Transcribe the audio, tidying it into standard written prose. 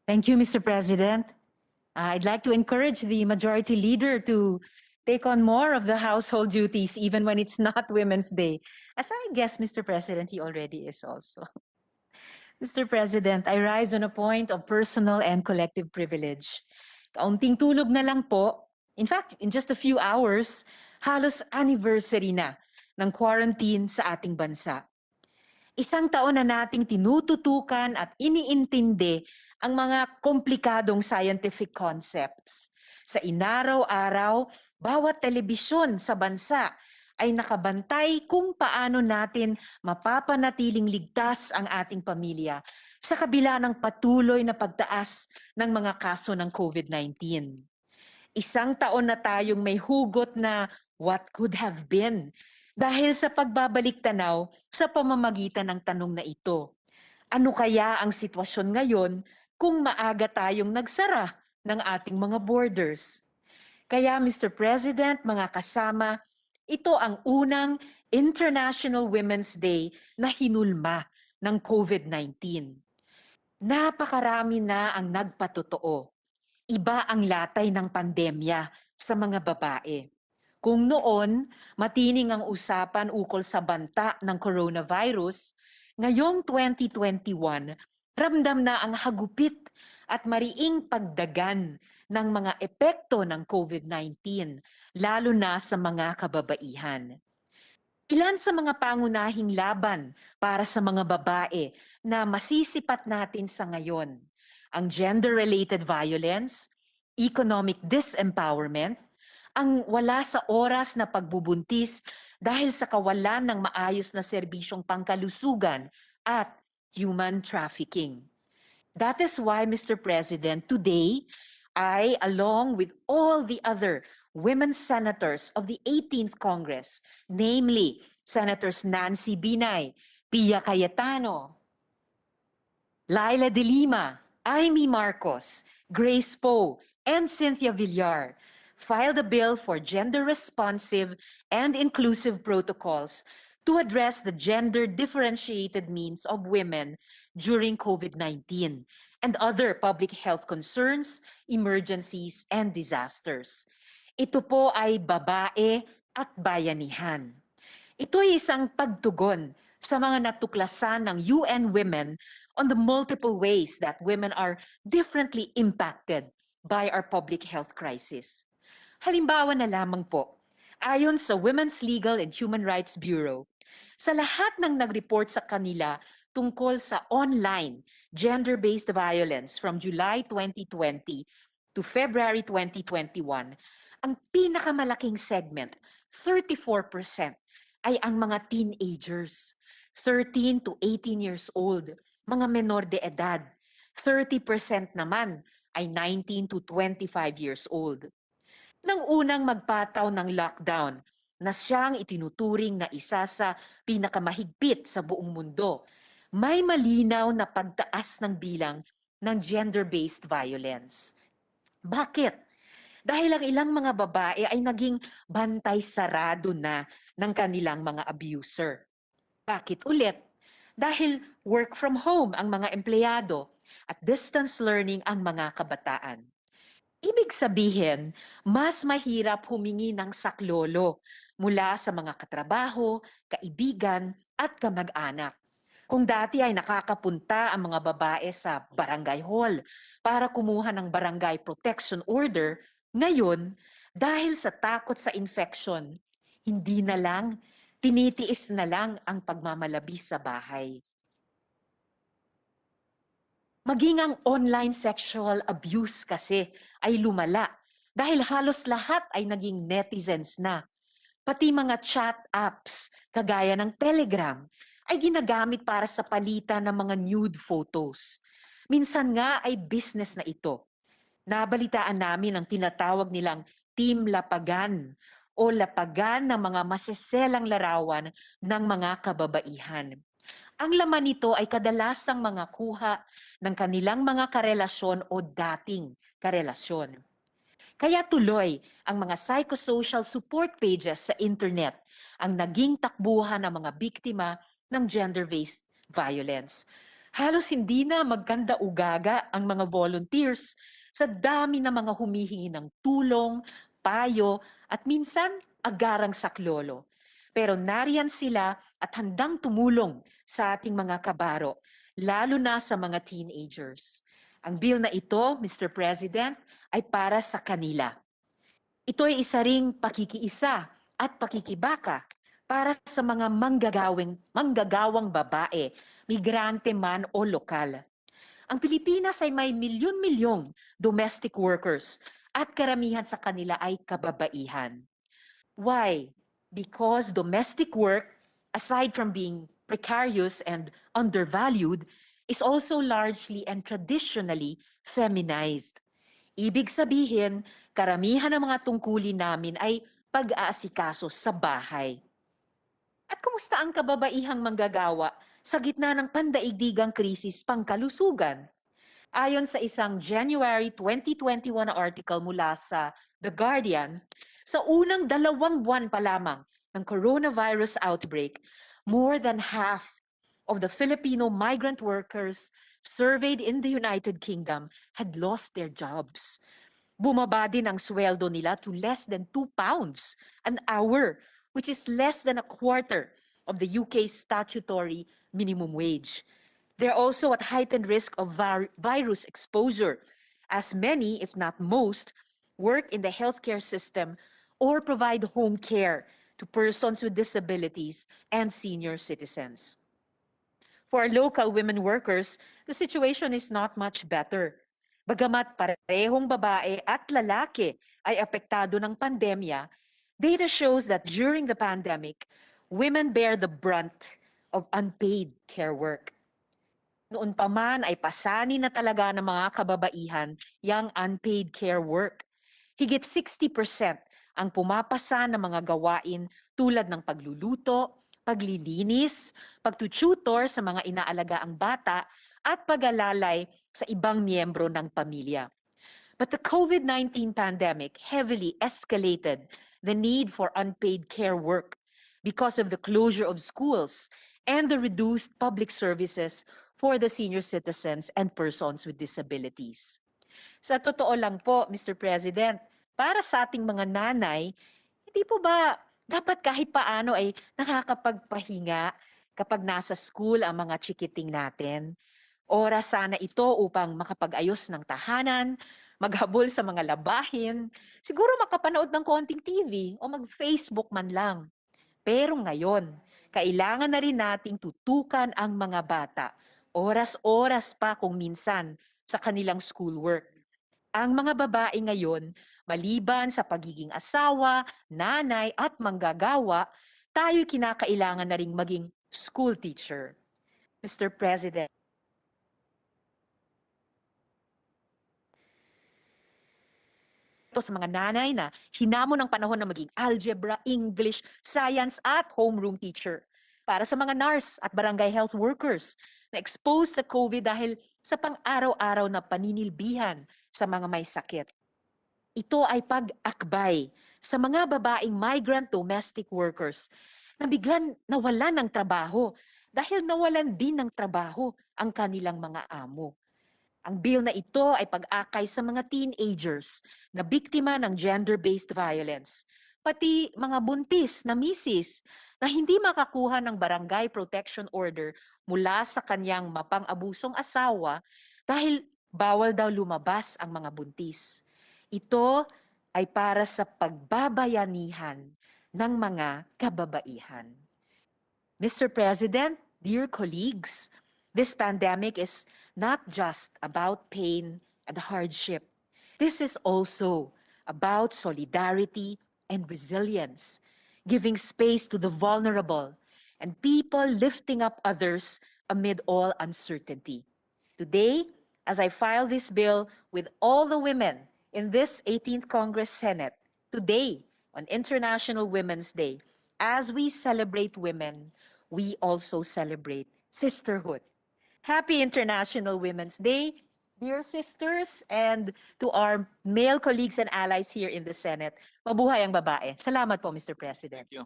Thank you, Mr. President. I'd like to encourage the majority leader to take on more of the household duties, even when it's not Women's Day. As I guess, Mr. President, he already is also. Mr. President, I rise on a point of personal and collective privilege. Kaunting tulog na lang po. In fact, in just a few hours, halos anniversary na ng quarantine sa ating bansa. Isang taon na nating tinututukan at iniintindi ang mga komplikadong scientific concepts. Sa inaraw-araw, bawat telebisyon sa bansa ay nakabantay kung paano natin mapapanatiling ligtas ang ating pamilya sa kabila ng patuloy na pagtaas ng mga kaso ng COVID-19. Isang taon na tayong may hugot na what could have been dahil sa pagbabalik tanaw sa pamamagitan ng tanong na ito. Ano kaya ang sitwasyon ngayon kung maaga tayong nagsara ng ating mga borders? Kaya Mr. President, mga kasama, ito ang unang International Women's Day na hinulma ng COVID-19. Napakarami na ang nagpatotoo. Iba ang latay ng pandemya sa mga babae. Kung noon, matining ang usapan ukol sa banta ng coronavirus, ngayong 2021, ramdam na ang hagupit at mariing pagdagan ng mga epekto ng COVID-19, lalo na sa mga kababaihan. Ilan sa mga pangunahing laban para sa mga babae na masisipat natin sa ngayon? Ang gender-related violence, economic disempowerment, ang wala sa oras na pagbubuntis dahil sa kawalan ng maayos na serbisyong pangkalusugan at human trafficking. That is why, Mr. President, today, I, along with all the other women senators of the 18th Congress, namely Senators Nancy Binay, Pia Cayetano, Laila de Lima, Amy Marcos, Grace Poe, and Cynthia Villar, filed a bill for gender-responsive and inclusive protocols to address the gender-differentiated needs of women during COVID-19 and other public health concerns, emergencies, and disasters. Ito po ay babae at bayanihan. Ito ay isang pagtugon sa mga natuklasan ng UN Women on the multiple ways that women are differently impacted by our public health crisis. Halimbawa na lamang po, ayon sa Women's Legal and Human Rights Bureau, sa lahat ng nag-report sa kanila tungkol sa online gender-based violence from July 2020 to February 2021, ang pinakamalaking segment, 34%, ay ang mga teenagers, 13 to 18 years old, mga menor de edad. 30% naman ay 19 to 25 years old. Nang unang magpataw ng lockdown, na siyang itinuturing na isa sa pinakamahigpit sa buong mundo, may malinaw na pagtaas ng bilang ng gender-based violence. Bakit? Dahil ang ilang mga babae ay naging bantay sarado na ng kanilang mga abuser. Bakit ulit? Dahil work from home ang mga empleyado at distance learning ang mga kabataan. Ibig sabihin, mas mahirap humingi ng saklolo mula sa mga katrabaho, kaibigan at kamag-anak. Kung dati ay nakakapunta ang mga babae sa barangay hall para kumuha ng barangay protection order, ngayon, dahil sa takot sa infection, hindi na lang, tinitiis na lang ang pagmamalabis sa bahay. Maging ang online sexual abuse kasi ay lumala dahil halos lahat ay naging netizens na. Pati mga chat apps kagaya ng Telegram ay ginagamit para sa palitan ng mga nude photos. Minsan nga ay business na ito. Nabalitaan namin ang tinatawag nilang Team Lapagan o lapagan ng mga maseselang larawan ng mga kababaihan. Ang laman nito ay kadalasang mga kuha ng kanilang mga karelasyon o dating karelasyon. Kaya tuloy ang mga psychosocial support pages sa internet ang naging takbuhan ng mga biktima ng gender-based violence. Halos hindi na magkanda-ugaga ang mga volunteers sa dami ng mga humihingi ng tulong, payo, at minsan agarang saklolo. Pero nariyan sila at handang tumulong sa ating mga kabaro, lalo na sa mga teenagers. Ang bill na ito, Mr. President, ay para sa kanila. Ito ay isa ring pakikiisa at pakikibaka para sa mga manggagawang babae, migrante man o lokal. Ang Pilipinas ay may milyon-milyong domestic workers at karamihan sa kanila ay kababaihan. Why? Because domestic work, aside from being precarious and undervalued, is also largely and traditionally feminized. Ibig sabihin, karamihan ng mga tungkulin namin ay pag-aasikaso sa bahay. At kumusta ang kababaihang manggagawa sa gitna ng pandaigdigang krisis pangkalusugan? Ayon sa isang January 2021 na article mula sa The Guardian, sa unang 2 buwan pa lamang ng coronavirus outbreak, more than half of the Filipino migrant workers surveyed in the United Kingdom had lost their jobs. Bumaba din ang sweldo nila to less than £2 an hour, which is less than a quarter of the UK's statutory minimum wage. They're also at heightened risk of virus exposure, as many, if not most, work in the healthcare system or provide home care to persons with disabilities and senior citizens. For our local women workers, the situation is not much better. Bagamat parehong babae at lalaki ay apektado ng pandemya, data shows that during the pandemic, women bear the brunt of unpaid care work. Noon pa man ay pasanin na talaga ng mga kababaihan yang unpaid care work. Higit 60% ang pumapasa ng mga gawain tulad ng pagluluto, paglilinis, pagtututor sa mga inaalagaang bata, at pag-alalay sa ibang miyembro ng pamilya. But the COVID-19 pandemic heavily escalated the need for unpaid care work because of the closure of schools and the reduced public services for the senior citizens and persons with disabilities. Sa totoo lang po, Mr. President, para sa ating mga nanay, hindi po ba dapat kahit paano ay nakakapagpahinga kapag nasa school ang mga chikiting natin? Oras sana ito upang makapag-ayos ng tahanan, maghabol sa mga labahin, siguro makapanood ng konting TV o mag-Facebook man lang. Pero ngayon, kailangan na rin nating tutukan ang mga bata, oras-oras pa kung minsan, sa kanilang schoolwork. Ang mga babae ngayon, maliban sa pagiging asawa, nanay at manggagawa, tayo kinakailangan na ring maging school teacher. Mr. President, ito sa mga nanay na hinamon ng panahon na maging algebra, English, science at homeroom teacher. Para sa mga nurse at barangay health workers na exposed sa COVID dahil sa pang-araw-araw na paninilbihan sa mga may sakit. Ito ay pag-akbay sa mga babaeng migrant domestic workers na biglang nawalan ng trabaho dahil nawalan din ng trabaho ang kanilang mga amo. Ang bill na ito ay pag-akay sa mga teenagers na biktima ng gender-based violence, pati mga buntis na misis na hindi makakuha ng barangay protection order mula sa kanyang mapang-abusong asawa dahil bawal daw lumabas ang mga buntis. Ito ay para sa pagbabayanihan ng mga kababaihan. Mr. President, dear colleagues, this pandemic is not just about pain and hardship. This is also about solidarity and resilience, giving space to the vulnerable and people lifting up others amid all uncertainty. Today, as I file this bill with all the women in this 18th Congress Senate, today, on International Women's Day, as we celebrate women, we also celebrate sisterhood. Happy International Women's Day, dear sisters, and to our male colleagues and allies here in the Senate. Mabuhay ang babae. Salamat po, Mr. President. Thank you.